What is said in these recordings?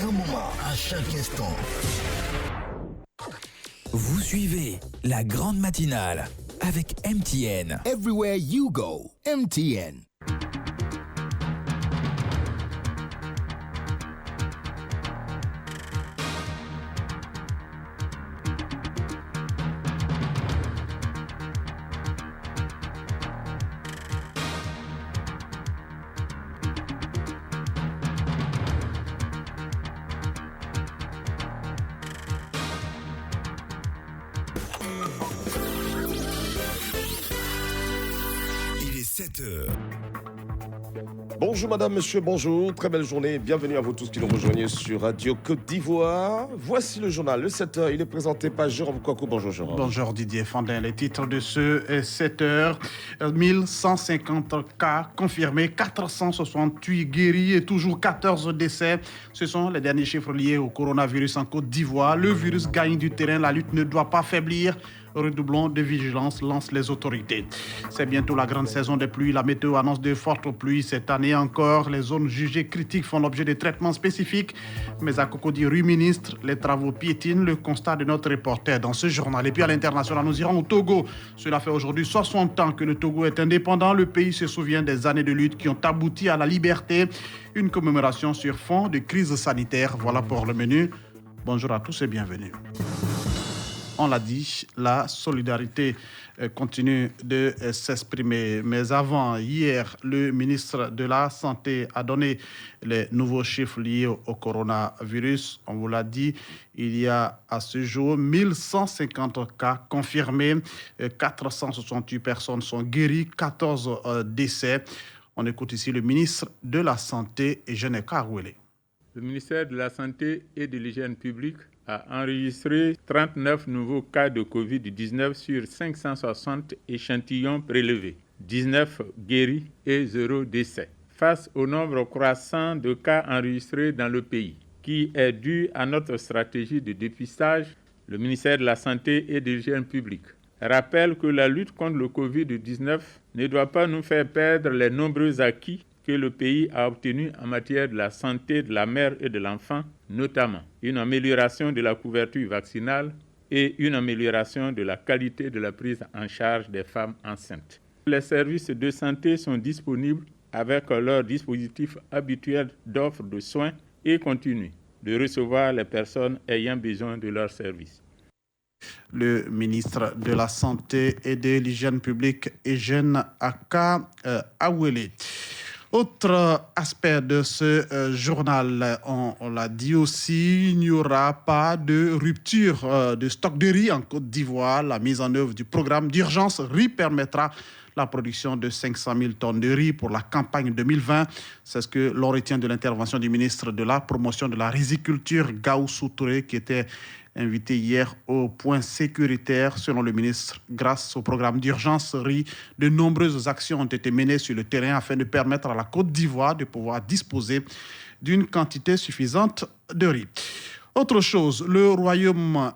un moment, à chaque instant. Vous suivez la grande matinale avec MTN. Everywhere you go, MTN. Bonjour madame, monsieur, bonjour, très belle journée, bienvenue à vous tous qui nous rejoignent sur Radio Côte d'Ivoire. Voici le journal, le 7h, il est présenté par Jérôme Kouakou. Bonjour Jérôme. Bonjour Didier Fandin, les titres de ce 7h, 1150 cas confirmés, 468 guéris et toujours 14 décès. Ce sont les derniers chiffres liés au coronavirus en Côte d'Ivoire. Le virus gagne du terrain, la lutte ne doit pas faiblir. Redoublons de vigilance, lancent les autorités. C'est bientôt la grande saison des pluies. La météo annonce de fortes pluies cette année encore. Les zones jugées critiques font l'objet de traitements spécifiques. Mais à Cocody, rue Ministre, les travaux piétinent. Le constat de notre reporter dans ce journal. Et puis à l'international, nous irons au Togo. Cela fait aujourd'hui 60 ans que le Togo est indépendant. Le pays se souvient des années de lutte qui ont abouti à la liberté. Une commémoration sur fond de crise sanitaire. Voilà pour le menu. Bonjour à tous et bienvenue. On l'a dit, la solidarité continue de s'exprimer. Mais avant, hier, le ministre de la Santé a donné les nouveaux chiffres liés au coronavirus. On vous l'a dit, il y a à ce jour 1150 cas confirmés, 468 personnes sont guéries, 14 décès. On écoute ici le ministre de la Santé, Eugène Karouélé. Le ministère de la Santé et de l'Hygiène publique a enregistré 39 nouveaux cas de Covid-19 sur 560 échantillons prélevés, 19 guéris et 0 décès. Face au nombre croissant de cas enregistrés dans le pays, qui est dû à notre stratégie de dépistage, le ministère de la Santé et de l'Hygiène publique rappelle que la lutte contre le Covid-19 ne doit pas nous faire perdre les nombreux acquis que le pays a obtenu en matière de la santé de la mère et de l'enfant, notamment une amélioration de la couverture vaccinale et une amélioration de la qualité de la prise en charge des femmes enceintes. Les services de santé sont disponibles avec leur dispositif habituel d'offre de soins et continuent de recevoir les personnes ayant besoin de leurs services. Le ministre de la Santé et de l'Hygiène publique, Eugène Karouélé. Autre aspect de ce journal, on l'a dit aussi, il n'y aura pas de rupture de stock de riz en Côte d'Ivoire. La mise en œuvre du programme d'urgence riz permettra la production de 500 000 tonnes de riz pour la campagne 2020. C'est ce que l'on retient de l'intervention du ministre de la Promotion de la Riziculture, Gaussou Touré, qui était invité hier au point sécuritaire. Selon le ministre, grâce au programme d'urgence riz, de nombreuses actions ont été menées sur le terrain afin de permettre à la Côte d'Ivoire de pouvoir disposer d'une quantité suffisante de riz. Autre chose, le royaume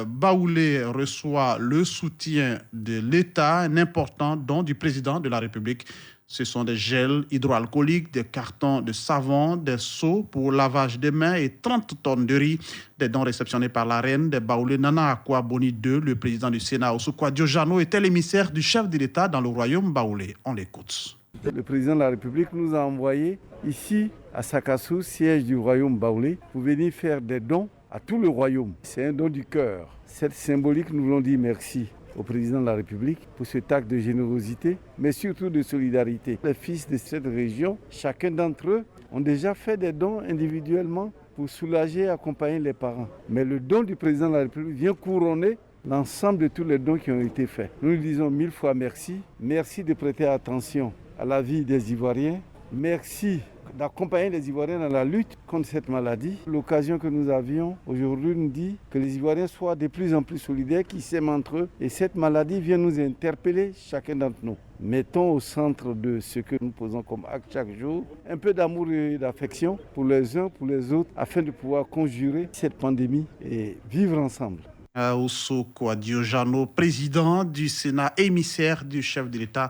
baoulé reçoit le soutien de l'État, un important don du président de la République. Ce sont des gels hydroalcooliques, des cartons de savon, des seaux pour lavage des mains et 30 tonnes de riz. Des dons réceptionnés par la reine des Baoulés, Nana Akua Boni II, le président du Sénat, Oussoukwa Diojano, était l'émissaire du chef de l'État dans le royaume baoulé. On l'écoute. Le président de la République nous a envoyés ici à Sakassou, siège du royaume baoulé, pour venir faire des dons à tout le royaume. C'est un don du cœur. Cette symbolique, nous voulons dire merci au président de la République pour cet acte de générosité, mais surtout de solidarité. Les fils de cette région, chacun d'entre eux, ont déjà fait des dons individuellement pour soulager et accompagner les parents. Mais le don du président de la République vient couronner l'ensemble de tous les dons qui ont été faits. Nous lui disons 1000 fois merci. Merci de prêter attention à la vie des Ivoiriens. Merci d'accompagner les Ivoiriens dans la lutte contre cette maladie. L'occasion que nous avions aujourd'hui nous dit que les Ivoiriens soient de plus en plus solidaires, qu'ils s'aiment entre eux. Et cette maladie vient nous interpeller, chacun d'entre nous. Mettons au centre de ce que nous posons comme acte chaque jour un peu d'amour et d'affection pour les uns, pour les autres, afin de pouvoir conjurer cette pandémie et vivre ensemble. Oussoukwa Diojano, président du Sénat, émissaire du chef de l'État,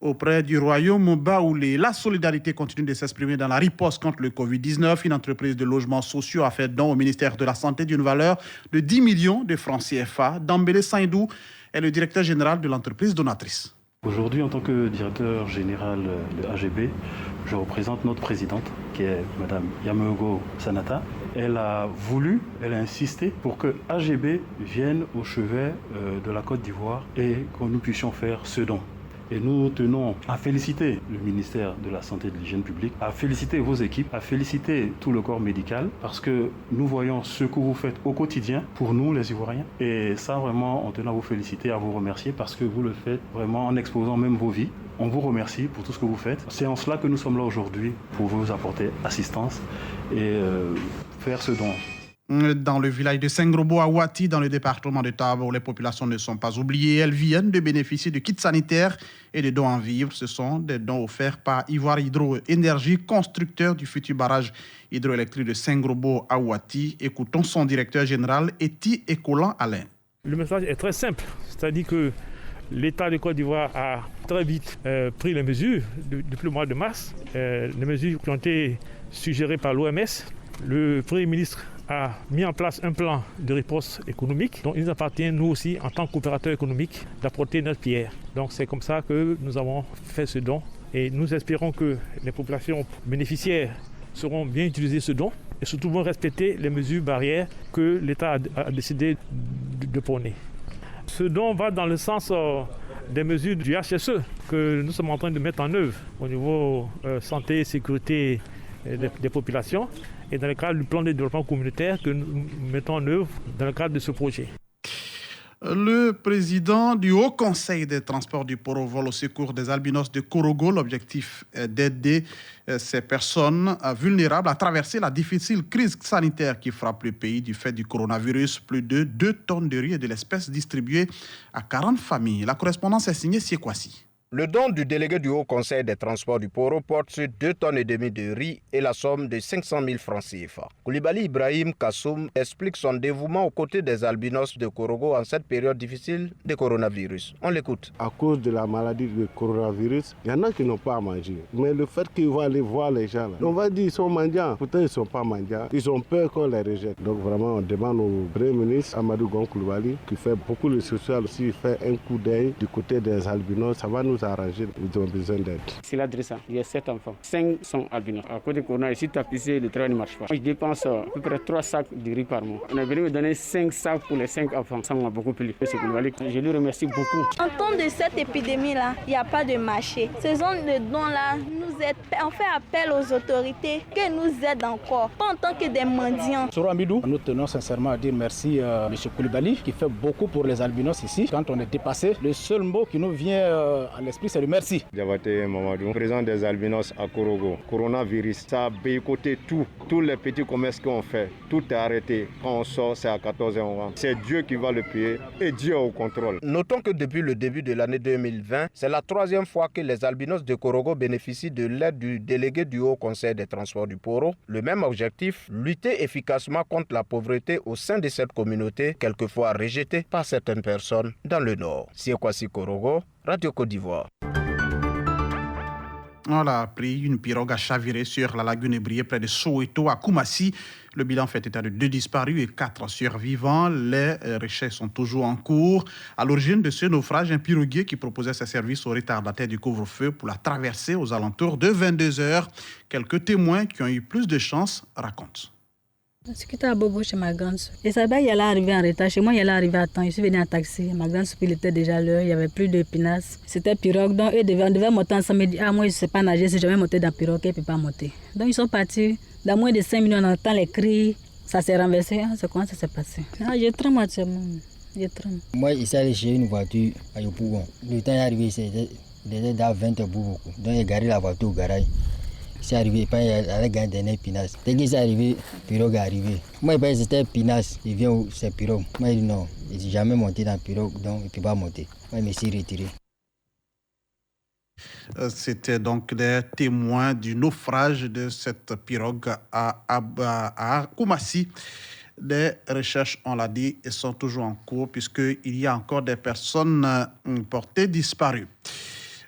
auprès du royaume baoulé. La solidarité continue de s'exprimer dans la riposte contre le Covid-19. Une entreprise de logements sociaux a fait don au ministère de la Santé d'une valeur de 10 millions de francs CFA. Dambélé Saïdou est le directeur général de l'entreprise donatrice. Aujourd'hui, en tant que directeur général de AGB, je représente notre présidente, qui est Mme Yameogo Sanata. Elle a insisté pour que AGB vienne au chevet de la Côte d'Ivoire et que nous puissions faire ce don. Et nous tenons à féliciter le ministère de la Santé et de l'Hygiène publique, à féliciter vos équipes, à féliciter tout le corps médical, parce que nous voyons ce que vous faites au quotidien pour nous, les Ivoiriens. Et ça, vraiment, on tenait à vous féliciter, à vous remercier, parce que vous le faites vraiment en exposant même vos vies. On vous remercie pour tout ce que vous faites. C'est en cela que nous sommes là aujourd'hui, pour vous apporter assistance et faire ce don. Dans le village de Sengrobo à Ouati, dans le département de Taba, où les populations ne sont pas oubliées, elles viennent de bénéficier de kits sanitaires et de dons en vivres. Ce sont des dons offerts par Ivoire Hydro-Énergie, constructeur du futur barrage hydroélectrique de Sengrobo à Ouati. Écoutons son directeur général, Eti Ekolan Alain. Le message est très simple, c'est-à-dire que l'État de Côte d'Ivoire a très vite pris les mesures depuis le mois de mars, les mesures qui ont été suggérées par l'OMS. Le Premier ministre a mis en place un plan de riposte économique dont il nous appartient, nous aussi, en tant qu'opérateurs économiques, d'apporter notre pierre. Donc c'est comme ça que nous avons fait ce don et nous espérons que les populations bénéficiaires sauront bien utiliser ce don et surtout vont respecter les mesures barrières que l'État a décidé de prôner. Ce don va dans le sens des mesures du HSE que nous sommes en train de mettre en œuvre au niveau santé et sécurité des populations et dans le cadre du plan de développement communautaire que nous mettons en œuvre dans le cadre de ce projet. Le président du Haut Conseil des transports du port au vol au secours des albinos de Korogo, l'objectif est d'aider ces personnes vulnérables à traverser la difficile crise sanitaire qui frappe le pays du fait du coronavirus. Plus de 2 tonnes de riz et de l'espèce distribuées à 40 familles. La correspondance est signée Siekwasi. Le don du délégué du Haut Conseil des transports du Poro porte sur 2,5 tonnes de riz et la somme de 500 000 francs CFA. Koulibaly Ibrahim Kassoum explique son dévouement aux côtés des albinos de Korogo en cette période difficile de coronavirus. On l'écoute. À cause de la maladie du coronavirus, il y en a qui n'ont pas à manger. Mais le fait qu'ils vont aller voir les gens, là, on va dire qu'ils sont mendiants. Pourtant, ils ne sont pas mendiants. Ils ont peur qu'on les rejette. Donc vraiment, on demande au Premier ministre Amadou Gon Koulibaly, qui fait beaucoup de social aussi, fait un coup d'œil du côté des albinos. Ça va nous arranger, ils ont besoin d'aide. C'est l'adresse, il y a 7 enfants, 5 sont albinos. À côté de Corona, ici, tapissé, le travail ne marche pas. Je dépense à peu près 3 sacs de riz par mois. On a venu me donner 5 sacs pour les 5 enfants. Ça m'a beaucoup plu. Je lui remercie beaucoup. En temps de cette épidémie-là, il n'y a pas de marché. Ces zones de dons-là nous aident. On fait appel aux autorités qu'elles nous aident encore, pas en tant que des mendiants. Sur Amidou, nous tenons sincèrement à dire merci à M. Koulibaly qui fait beaucoup pour les albinos ici. Quand on est dépassé, le seul mot qui nous vient à l'esprit, c'est le merci. Diabaté Mamadou, président des albinos à Korogo. Coronavirus, ça a boycotté tout. Tous les petits commerces qu'on fait, tout est arrêté. Quand on sort, c'est à 14h. C'est Dieu qui va le payer et Dieu au contrôle. Notons que depuis le début de l'année 2020, c'est la 3e fois que les albinos de Korogo bénéficient de l'aide du délégué du Haut Conseil des transports du Poro. Le même objectif, lutter efficacement contre la pauvreté au sein de cette communauté, quelquefois rejetée par certaines personnes dans le Nord. Siekwasi Korogo, Radio Côte d'Ivoire. On a pris une pirogue à chavirer sur la lagune Ébrié près de Soweto à Koumassi. Le bilan fait état de 2 disparus et 4 survivants. Les recherches sont toujours en cours. À l'origine de ce naufrage, un piroguier qui proposait ses services aux retardataires du couvre-feu pour la traverser aux alentours de 22h. Quelques témoins qui ont eu plus de chance racontent. C'était à Bobo chez ma grande soeur. Et ça va, il allait arriver en retard. Chez moi, il allait arriver à temps. Je suis venu en taxi. Ma grande soeur, il était déjà l'heure. Il n'y avait plus de pinasse. C'était pirogue. Donc, on devait monter ensemble. Il dit, moi, je ne sais pas nager. Si jamais monter dans la pirogue, il ne peut pas monter. Donc, ils sont partis. Dans moins de 5 minutes, on entend les cris. Ça s'est renversé. C'est comment ça s'est passé? Je tremble actuellement. Je tremble. Moi, il s'est allé chez une voiture à Yopougon. Le temps est arrivé, c'était dans 20 beaucoup. Donc, il a garé la voiture au garage. C'est arrivé, il a gagné des pinasses. Dès qu'il est arrivé, le pirogue est arrivé. Moi, il pense que c'était pinasse, il vient où c'est pirogue. Moi, il dit non, il n'est jamais monté dans le pirogue, donc il ne peut pas monter. Moi, il me suis retiré. C'était donc des témoins du naufrage de cette pirogue à Koumassi. Des recherches, on l'a dit, sont toujours en cours puisqu'il y a encore des personnes portées disparues.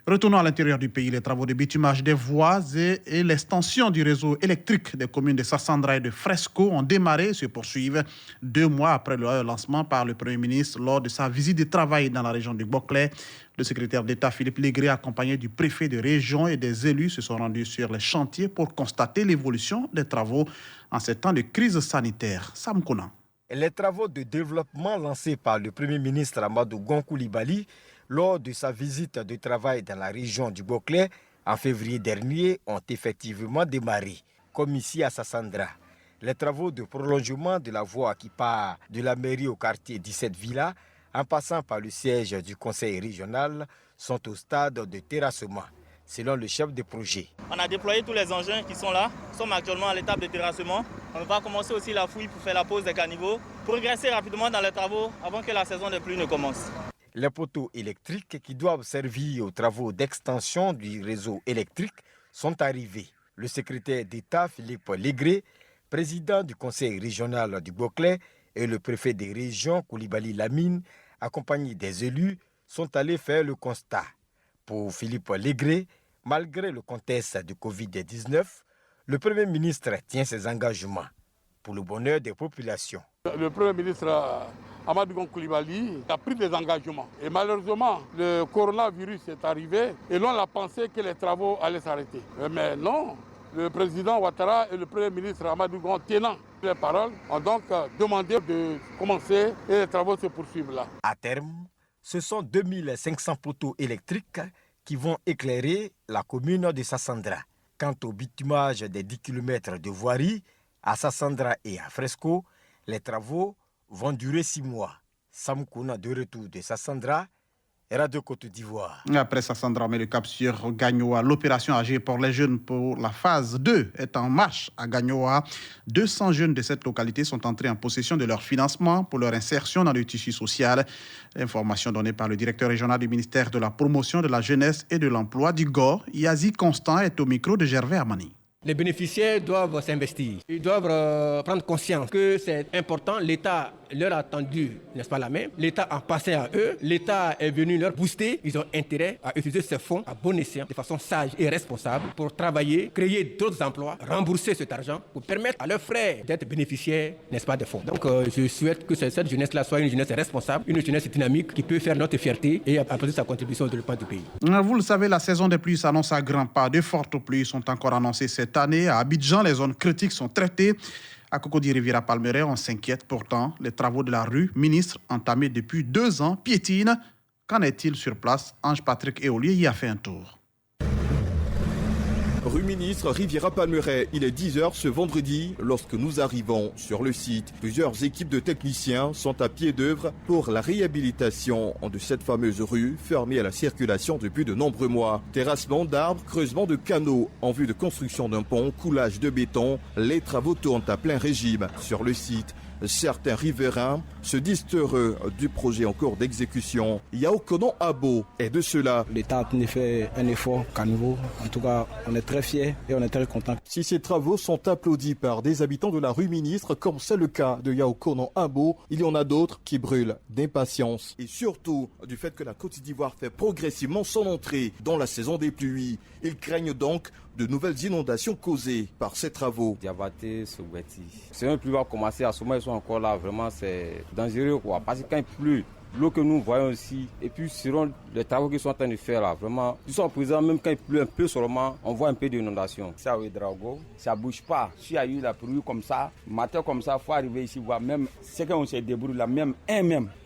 Retournons à l'intérieur du pays. Les travaux de bitumage des voies et l'extension du réseau électrique des communes de Sassandra et de Fresco ont démarré et se poursuivent 2 mois après le lancement par le Premier ministre lors de sa visite de travail dans la région du Boclé. Le secrétaire d'État Philippe Légré, accompagné du préfet de région et des élus, se sont rendus sur les chantiers pour constater l'évolution des travaux en ces temps de crise sanitaire. Sam Kounan. Les travaux de développement lancés par le Premier ministre Amadou Gon Coulibaly lors de sa visite de travail dans la région du Boclé en février dernier ont effectivement démarré, comme ici à Sassandra. Les travaux de prolongement de la voie qui part de la mairie au quartier 17 Villa, en passant par le siège du conseil régional, sont au stade de terrassement, selon le chef de projet. On a déployé tous les engins qui sont là, nous sommes actuellement à l'étape de terrassement. On va commencer aussi la fouille pour faire la pose des caniveaux, progresser rapidement dans les travaux avant que la saison des pluies ne commence. Les poteaux électriques qui doivent servir aux travaux d'extension du réseau électrique sont arrivés. Le secrétaire d'État Philippe Légré, président du conseil régional du Boclé, et le préfet des régions Coulibaly Lamine, accompagnés des élus, sont allés faire le constat. Pour Philippe Légré, malgré le contexte de Covid-19, le Premier ministre tient ses engagements pour le bonheur des populations. Le Premier ministre Amadou Gon Coulibaly a pris des engagements. Et malheureusement, le coronavirus est arrivé et l'on a pensé que les travaux allaient s'arrêter. Mais non, le président Ouattara et le Premier ministre Amadou Gon, tenant les paroles, ont donc demandé de commencer et les travaux se poursuivent là. À terme, ce sont 2500 poteaux électriques qui vont éclairer la commune de Sassandra. Quant au bitumage des 10 km de voirie, à Sassandra et à Fresco, les travaux vont durer 6 mois. Sam Kouna de retour de Sassandra, Radio Côte d'Ivoire. Après Sassandra, on met le cap sur Gagnoa. L'opération Agir pour les jeunes pour la phase 2 est en marche à Gagnoa. 200 jeunes de cette localité sont entrés en possession de leur financement pour leur insertion dans le tissu social. Information donnée par le directeur régional du ministère de la Promotion de la Jeunesse et de l'Emploi du GOR. Yazi Constant est au micro de Gervais Amani. Les bénéficiaires doivent s'investir. Ils doivent prendre conscience que c'est important. L'État leur a tendu, n'est-ce pas, la main. L'État en passait à eux. L'État est venu leur booster. Ils ont intérêt à utiliser ces fonds à bon escient, de façon sage et responsable, pour travailler, créer d'autres emplois, rembourser cet argent, pour permettre à leurs frères d'être bénéficiaires, n'est-ce pas, des fonds. Donc, je souhaite que cette jeunesse-là soit une jeunesse responsable, une jeunesse dynamique qui peut faire notre fierté et apporter sa contribution au développement du pays. Vous le savez, la saison des pluies s'annonce à grands pas. De fortes pluies sont encore annoncées cette année. À Abidjan, les zones critiques sont traitées. À Cocody Riviera Palmeraie, on s'inquiète pourtant. Les travaux de la rue ministre entamés depuis 2 ans piétinent. Qu'en est-il sur place? Ange-Patrick Éolier y a fait un tour. Rue ministre, Riviera Palmeraie, il est 10h ce vendredi lorsque nous arrivons sur le site. Plusieurs équipes de techniciens sont à pied d'œuvre pour la réhabilitation de cette fameuse rue fermée à la circulation depuis de nombreux mois. Terrassement d'arbres, creusement de canaux en vue de construction d'un pont, coulage de béton, les travaux tournent à plein régime sur le site. Certains riverains se disent heureux du projet en cours d'exécution. Yaokonon Abo est de cela. L'État a fait un effort qu'à nouveau. En tout cas, on est très fiers et on est très contents. Si ces travaux sont applaudis par des habitants de la rue ministre, comme c'est le cas de Yaokonon Abo, il y en a d'autres qui brûlent d'impatience. Et surtout du fait que la Côte d'Ivoire fait progressivement son entrée dans la saison des pluies. Ils craignent donc de nouvelles inondations causées par ces travaux. Diabaté, Soubeti. Si un pluie va commencer à ce moment, ils sont encore là, vraiment c'est dangereux quoi. Parce que quand il pleut, l'eau que nous voyons ici, et puis selon les travaux qu'ils sont en train de faire là, vraiment, ils sont présents, même quand il pleut un peu seulement, on voit un peu d'inondation. Ça oui, Drago, ça bouge pas. S'il y a eu la pluie comme ça, matin comme ça, il faut arriver ici voir même, c'est qu'on se débrouille là, même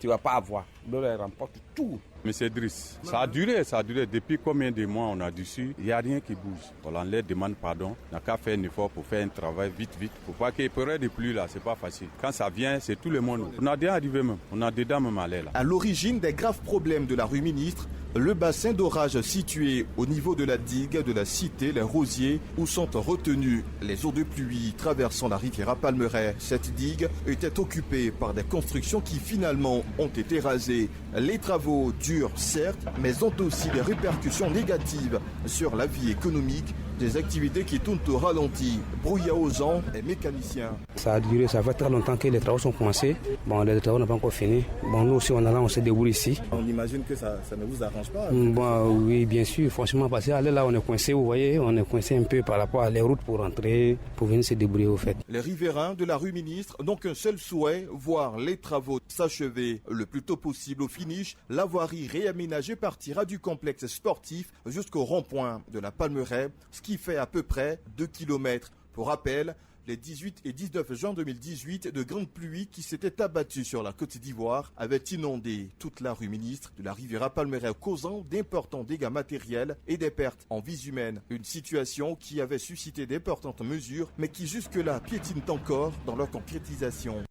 tu vas pas avoir. L'eau elle remporte tout. Monsieur Driss, ça a duré. Depuis combien de mois on a dessus? Il n'y a rien qui bouge. On leur demande pardon. On n'a qu'à faire un effort pour faire un travail vite. Pour pas qu'il y ait période de pluie là, c'est pas facile. Quand ça vient, c'est tout le monde. On a déjà arrivé même. On a dedans même allé là. À l'origine des graves problèmes de la rue ministre, le bassin d'orage situé au niveau de la digue de la cité Les Rosiers où sont retenues les eaux de pluie traversant la rivière Palmeraie. Cette digue était occupée par des constructions qui finalement ont été rasées. Les travaux durent certes, mais ont aussi des répercussions négatives sur la vie économique Des activités qui tournent au ralenti. Brouillard aux gens et mécaniciens. Ça a duré, ça fait très longtemps que les travaux sont commencés. Bon, les travaux n'ont pas encore fini. Bon, nous aussi, on s'est débrouillé ici. On imagine que ça ne vous arrange pas. Bon, oui, bien sûr, franchement, parce qu'aller là, on est coincé, vous voyez, on est coincé un peu par rapport à les routes pour rentrer, pour venir se débrouiller au fait. Les riverains de la rue Ministre n'ont qu'un seul souhait, voir les travaux s'achever le plus tôt possible. Au finish, la voirie réaménagée partira du complexe sportif jusqu'au rond-point de la Palmeraie, ce qui fait à peu près 2 km. Pour rappel, les 18 et 19 juin 2018, de grandes pluies qui s'étaient abattues sur la Côte d'Ivoire avaient inondé toute la rue Ministre de la Riviera Palmeraie, causant d'importants dégâts matériels et des pertes en vies humaines. Une situation qui avait suscité d'importantes mesures, mais qui jusque-là piétinent encore dans leur concrétisation.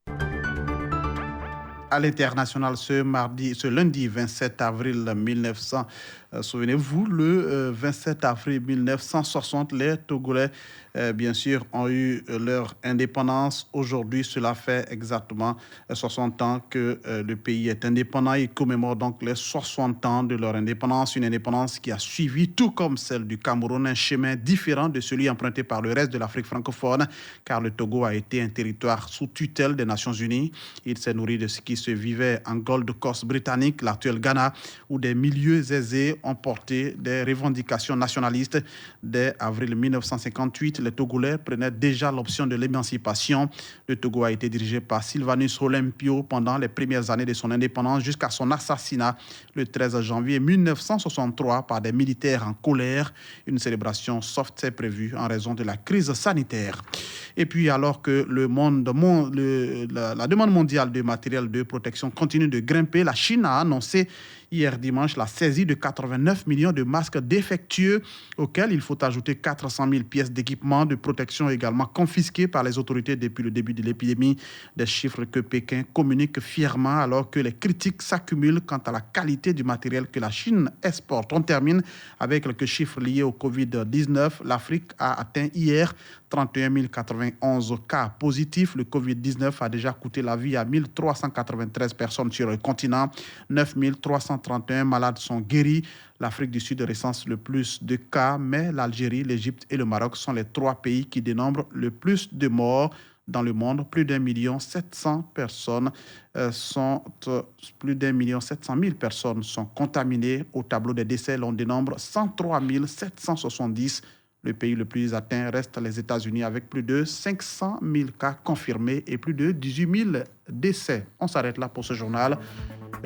À l'international ce lundi 27 avril 1900. Souvenez-vous, le 27 avril 1960, les Togolais, bien sûr, ont eu leur indépendance. Aujourd'hui, cela fait exactement 60 ans que le pays est indépendant. Ils commémorent donc les 60 ans de leur indépendance. Une indépendance qui a suivi, tout comme celle du Cameroun, un chemin différent de celui emprunté par le reste de l'Afrique francophone, car le Togo a été un territoire sous tutelle des Nations Unies. Il s'est nourri de ce qui se vivait en Gold Coast britannique, l'actuel Ghana, où des milieux aisés ont porté des revendications nationalistes. Dès avril 1958, les Togolais prenaient déjà l'option de l'émancipation. Le Togo a été dirigé par Sylvanus Olympio pendant les premières années de son indépendance jusqu'à son assassinat le 13 janvier 1963 par des militaires en colère. Une célébration soft est prévue en raison de la crise sanitaire. Et puis alors que la demande mondiale de matériel de protection continue de grimper, la Chine a annoncé hier dimanche la saisie de 89 millions de masques défectueux, auxquels il faut ajouter 400 000 pièces d'équipement de protection également confisquées par les autorités depuis le début de l'épidémie. Des chiffres que Pékin communique fièrement alors que les critiques s'accumulent quant à la qualité du matériel que la Chine exporte. On termine avec quelques chiffres liés au Covid-19. L'Afrique a atteint hier 31 091 cas positifs. Le Covid-19 a déjà coûté la vie à 1393 personnes sur le continent. 9 331 malades sont guéris. L'Afrique du Sud recense le plus de cas, mais l'Algérie, l'Égypte et le Maroc sont les 3 pays qui dénombrent le plus de morts dans le monde. Plus d'1 700 000 personnes sont contaminées. Au tableau des décès, l'on dénombre 103 770. Le pays le plus atteint reste les États-Unis avec plus de 500 000 cas confirmés et plus de 18 000 décès. On s'arrête là pour ce journal.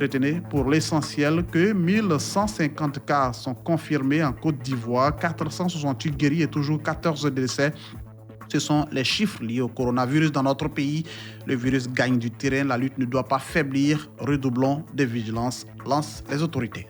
Retenez pour l'essentiel que 1150 cas sont confirmés en Côte d'Ivoire, 468 guéris et toujours 14 décès. Ce sont les chiffres liés au coronavirus dans notre pays. Le virus gagne du terrain, la lutte ne doit pas faiblir. Redoublons de vigilance, lancent les autorités.